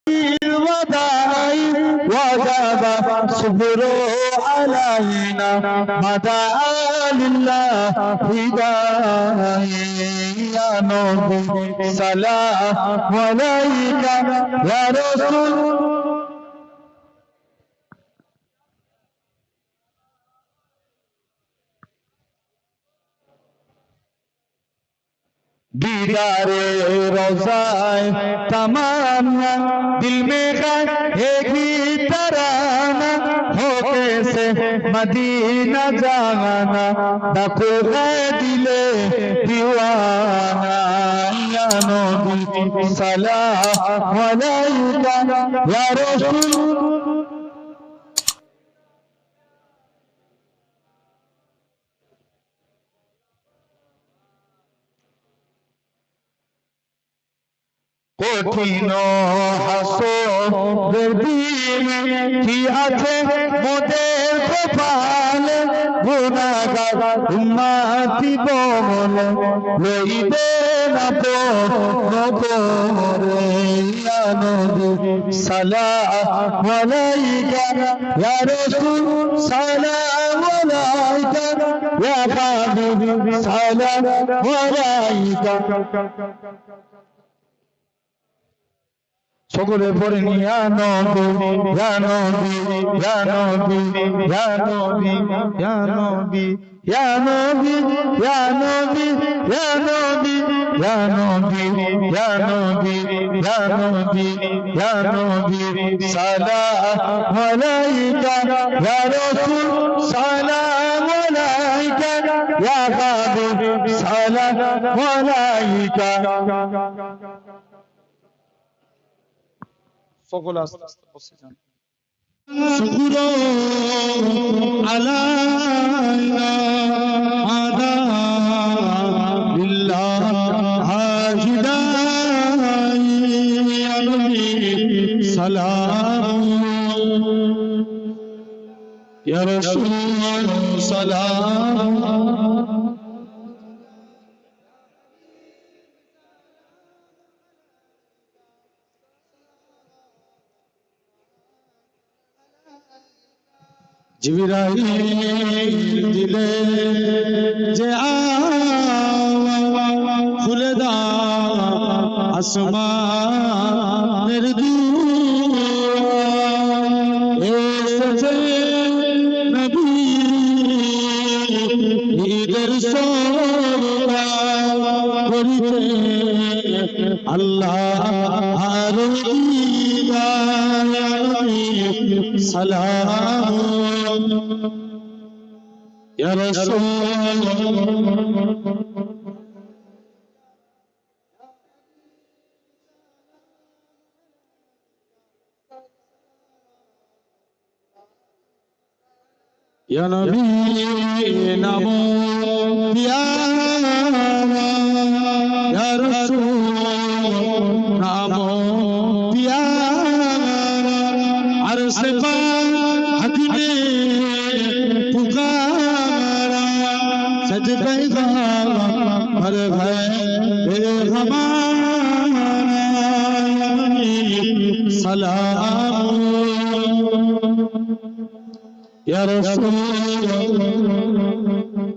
الوداع وجب صبر علينا مدعا لله هداية يا نبي سلام عليك يا رسول दीदारे रोज़ाए तमन्ना दिल में एक ही तराना हो कैसे मदीना जाना दखो है दिले दीवाना या नबी सलाम अलैका या रसूल কঠিন হাসরের দিনে কি আছে মোদের কপালে গুনাহগার উম্মতি বলে লইবে না করে ইয়া নবী সালাম আলাইকা ইয়া রাসূল সালাম আলাইকা ইয়া হাবিবি সালাম আলাইকা সকলে পড়েন ইয়া নবী ইয়া নবী ইয়া নবী ইয়া নবী ইয়া নবী ইয়া নবী ইয়া নবী ইয়া নবী ইয়া নবী ইয়া নবী ইয়া নবী ইয়া নবী সালাম আলাইকা ইয়া রাসূল সালাম আলাইকা ইয়া হাবিব সালাম আলাইকা সকল আস্তে আস্তে বসে যান শুকর আলাইনা আদা বিল্লাহ হাজিদাই আলমি সালাম ইয়া রাসূল সালাম জিবরাইল দিলে যে খুলে দাও আসমানের দুয়ার এসেছে নবী ঈদের সরকার করিতে আল্লাহ আর সালাম ইয়া রাসূল ইয়া নবী নামো পিয়ারা ইয়া রাসূল নামো পিয়ারা আরশে পাক হাকিমে पुकारा सज पैगाम भर भय हमारा सलाम या रसूल